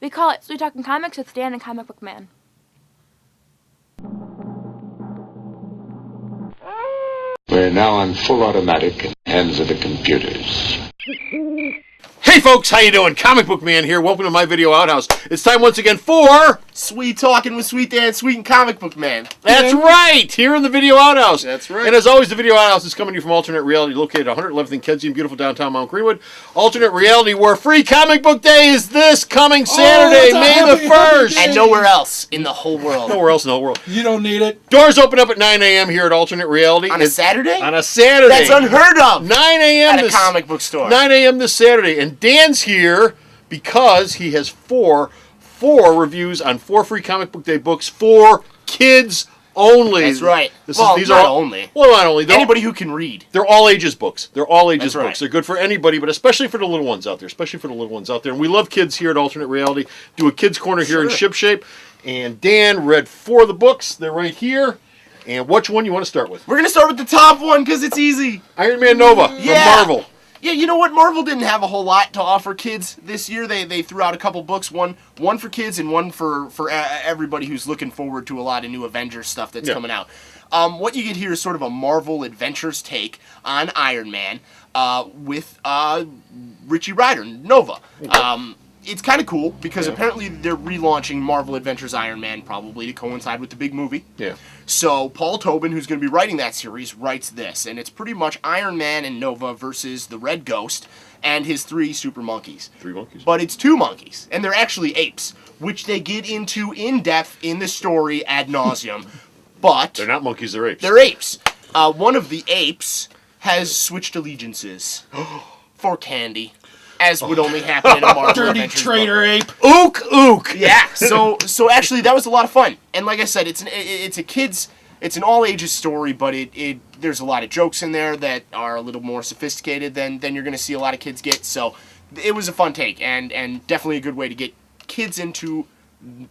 We call it Sweet Talking Comics with Dan and Comic Book Man. We're now on full automatic in the hands of the computers. Hey folks, how you doing? Comic Book Man here. Welcome to my video outhouse. It's time once again for Sweet Talking with Sweet Dan, Sweet and Comic Book Man. That's right, here in the video outhouse. That's right. And as always, the video outhouse is coming to you from Alternate Reality, located at 111th and Kedzie in beautiful downtown Mount Greenwood. Alternate Reality, where Free Comic Book Day is this coming Saturday, May the 1st. And nowhere else in the whole world. Nowhere else in the whole world. You don't need it. Doors open up at 9 a.m. here at Alternate Reality. On a Saturday? On a Saturday. That's unheard of. 9 a.m. At a comic book store. 9 a.m. this Saturday. And Dan's here because he has four reviews on 4 Free Comic Book Day books for kids only. That's right. These not are only. Well, not only. Anybody who can read. They're all ages books. They're all ages That's right. books. They're good for anybody, but especially for the little ones out there. And we love kids here at Alternate Reality. Do a kids corner here in Shipshape. And Dan read 4 of the books. They're right here. And which one you want to start with? We're going to start with the top one because it's easy. Iron Man Nova from Marvel. Yeah, you know what? Marvel didn't have a whole lot to offer kids this year. They threw out a couple books, one for kids and one for everybody who's looking forward to a lot of new Avengers stuff that's coming out. What you get here is sort of a Marvel Adventures take on Iron Man with Richie Rider, Nova. Okay. It's kind of cool because apparently they're relaunching Marvel Adventures Iron Man probably to coincide with the big movie. Yeah. So Paul Tobin, who's going to be writing that series, writes this, and it's pretty much Iron Man and Nova versus the Red Ghost and his 3 super monkeys. 3 monkeys. But it's 2 monkeys, and they're actually apes, which they get into in depth in the story ad nauseum. But they're not monkeys, they're apes. They're apes. One of the apes has switched allegiances for candy. As would only happen in a Marvel Dirty Adventures traitor book. ape. Ook. Yeah. So actually, that was a lot of fun. And like I said, it's an all ages story, but there's a lot of jokes in there that are a little more sophisticated than you're going to see a lot of kids get. So it was a fun take and definitely a good way to get kids into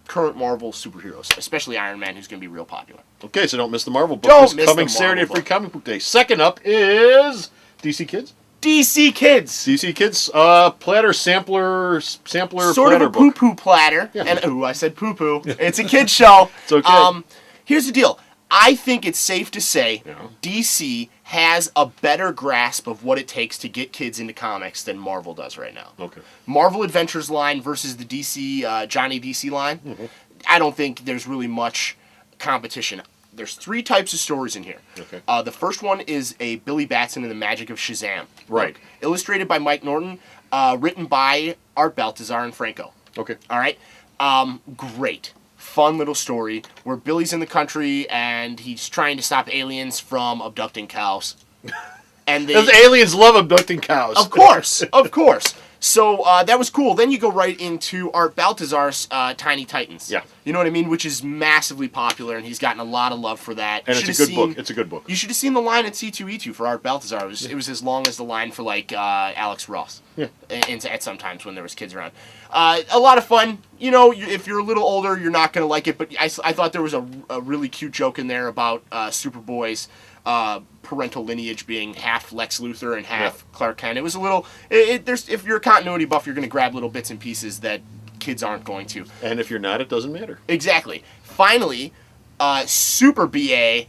current Marvel superheroes, especially Iron Man, who's going to be real popular. Okay, so don't miss the Marvel book. Don't miss coming the Saturday at Marvel Free Comic Book Day. Second up is DC Kids. DC Kids. DC Kids platter sampler Sort platter of a poo-poo platter. Yeah. And I said poo-poo. It's a kid's show. It's okay. Here's the deal. I think it's safe to say DC has a better grasp of what it takes to get kids into comics than Marvel does right now. Okay. Marvel Marvel Adventures line versus the DC Johnny DC line. Mm-hmm. I don't think there's really much competition. There's 3 types of stories in here. Okay. The first one is a Billy Batson and the Magic of Shazam. Right. Book, illustrated by Mike Norton, written by Art Baltazar and Franco. Okay. All right. Great. Fun little story where Billy's in the country and he's trying to stop aliens from abducting cows. And Those aliens love abducting cows. Of course. So that was cool. Then you go right into Art Baltazar's Tiny Titans. Yeah. You know what I mean? Which is massively popular, and he's gotten a lot of love for that. And it's a good book. It's a good book. You should have seen the line at C2E2 for Art Baltazar. It was as long as the line for, like, Alex Ross. Yeah. At sometimes when there was kids around. A lot of fun. You know, if you're a little older, you're not going to like it, but I thought there was a really cute joke in there about Superboy's parental lineage being half Lex Luthor and half Clark Kent. It was a little. If you're a continuity buff, you're going to grab little bits and pieces that kids aren't going to. And if you're not, it doesn't matter. Exactly. Finally, Super BA,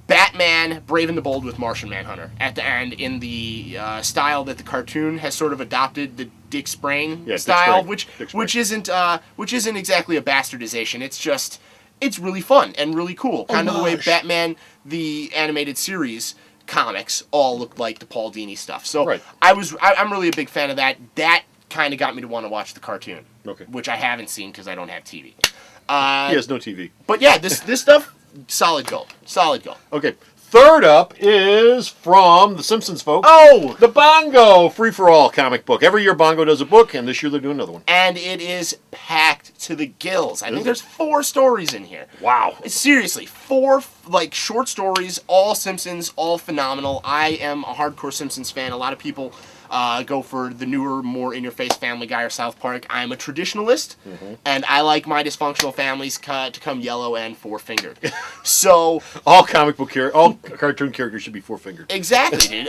Batman, Brave and the Bold with Martian Manhunter at the end in the style that the cartoon has sort of adopted, the Dick Sprang style, which isn't exactly a bastardization. It's just. It's really fun and really cool. Kind of the way Batman, the animated series comics, all look like the Paul Dini stuff. So I'm really a big fan of that. That kind of got me to want to watch the cartoon, which I haven't seen because I don't have TV. He has no TV. But yeah, this stuff, solid gold. Okay. Third up is from The Simpsons, folks. Oh! The Bongo Free-for-All comic book. Every year Bongo does a book, and this year they're doing another one. And it is packed to the gills. I think there's 4 stories in here. Wow. Seriously, 4 short stories, all Simpsons, all phenomenal. I am a hardcore Simpsons fan. A lot of people go for the newer, more in-your-face Family Guy or South Park. I'm a traditionalist, and I like my dysfunctional families to come yellow and four-fingered. So all cartoon characters should be four-fingered. exactly, dude.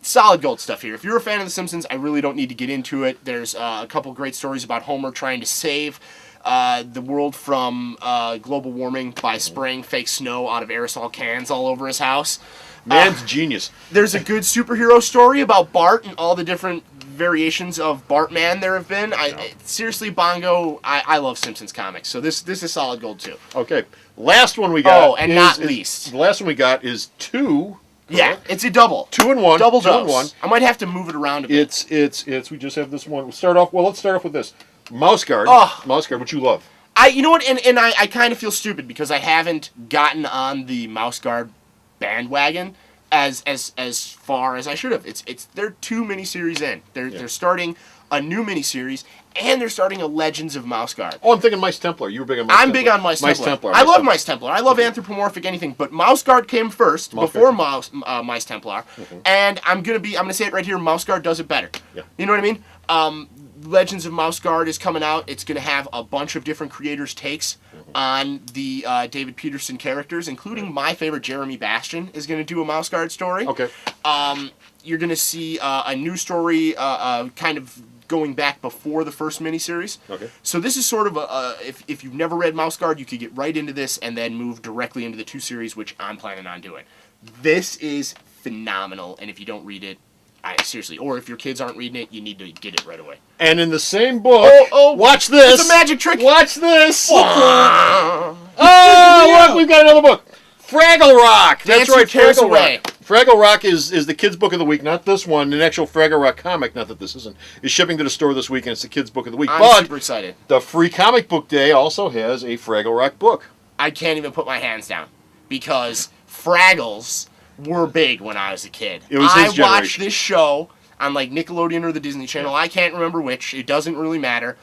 Solid gold stuff here. If you're a fan of The Simpsons, I really don't need to get into it. There's a couple great stories about Homer trying to save the world from global warming by spraying fake snow out of aerosol cans all over his house. Man's genius. There's a good superhero story about Bart and all the different variations of Bartman there have been. Seriously, Bongo, I love Simpsons comics, so this is solid gold too. Okay, last one we got. Oh, and not least, the last one we got is 2. Yeah, it's a double. 2 and 1. Double 2 and dose. 1. I might have to move it around a bit. It's. We just have this one. Let's start off with this. Mouse Guard. Oh. Mouse Guard, which you love. You know what? And I kind of feel stupid because I haven't gotten on the Mouse Guard bandwagon as far as I should have. They're 2 miniseries in. They're starting a new miniseries, and they're starting a Legends of Mouse Guard. Oh, I'm thinking Mice Templar. You were big on Mice Templar. I'm big on Mice Templar. I love Mice Templar. I love anthropomorphic anything, but Mouse Guard came first before Mice Templar, and I'm gonna say it right here. Mouse Guard does it better. Yeah. You know what I mean? Legends of Mouse Guard is coming out. It's going to have a bunch of different creators' takes on the David Peterson characters, including my favorite Jeremy Bastion is going to do a Mouse Guard story. Okay. You're going to see a new story kind of going back before the first miniseries. Okay. So this is sort of if you've never read Mouse Guard, you could get right into this and then move directly into the 2 series, which I'm planning on doing. This is phenomenal, and if you don't read it, seriously, or if your kids aren't reading it, you need to get it right away. And in the same book, watch this. It's a magic trick. Watch this. Oh, look, we've got another book. Fraggle Rock. That's right, Cares Fraggle Away. Rock. Fraggle Rock is the kids' book of the week, not this one. An actual Fraggle Rock comic, not that this isn't, is shipping to the store this week, and it's the kids' book of the week. I'm super excited. The Free Comic Book Day also has a Fraggle Rock book. I can't even put my hands down because Fraggles were big when I was a kid. It was his generation. I watched this show on like Nickelodeon or the Disney Channel. I can't remember which. It doesn't really matter.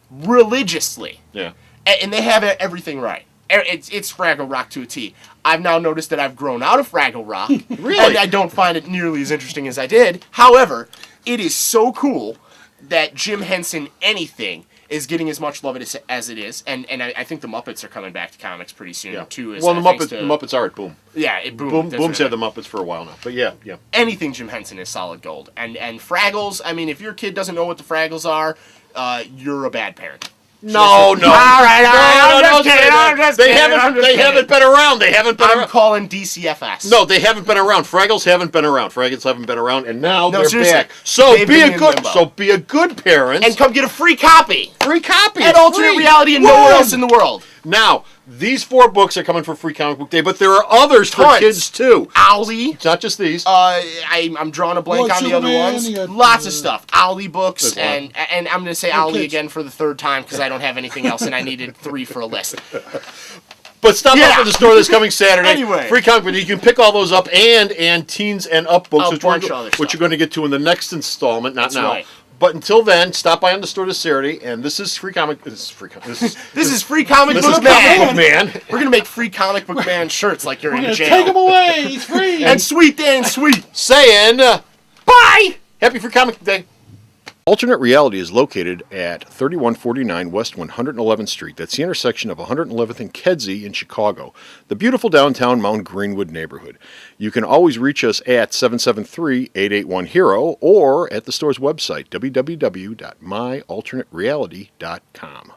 Religiously. Yeah. And they have everything right. It's Fraggle Rock to a T. I've now noticed that I've grown out of Fraggle Rock. Really? And I don't find it nearly as interesting as I did. However, it is so cool that Jim Henson Anything is getting as much love as it is, and I think the Muppets are coming back to comics pretty soon too. Well, the Muppets are at Boom. Yeah, it boomed. Boom's had the Muppets for a while now, but yeah. Anything Jim Henson is solid gold, and Fraggles. I mean, if your kid doesn't know what the Fraggles are, you're a bad parent. No. All right. I'm just They kidding. haven't been around. They haven't been around. I'm calling DCFS. No, they haven't been around. Fraggles haven't been around. Fraggles haven't been around, and now they're seriously. back. So They've be been a in good. limbo. So be a good parent And come get a free copy free copy at It's Alternate free. Reality and nowhere else in the world. Now these 4 books are coming for Free Comic Book Day, but there are others for Tons. kids too. Owly. It's not just these. I'm drawing a blank on the other ones. Lots of stuff. Owly books, There's and I'm going to say Owly again for the 3rd time because I don't have anything else and I needed 3 for a list. But stop off at the store this coming Saturday. Anyway. Free Comic Book Day. You can pick all those up and Teens and Up books, A bunch of other which stuff. you're going to get to in the next installment, not That's now. right. But until then, stop by on the store this Saturday, and this is Free Comic. This is Free Comic. This is Free Comic This Book is Comic Book Man. Man. We're going to make Free Comic Book Man shirts like you're in jail. Take him away. He's free. And Sweet Dan Sweet. Saying, Bye! Happy Free Comic Book Day. Alternate Reality is located at 3149 West 111th Street. That's the intersection of 111th and Kedzie in Chicago, the beautiful downtown Mount Greenwood neighborhood. You can always reach us at 773-881-HERO or at the store's website, www.myalternatereality.com.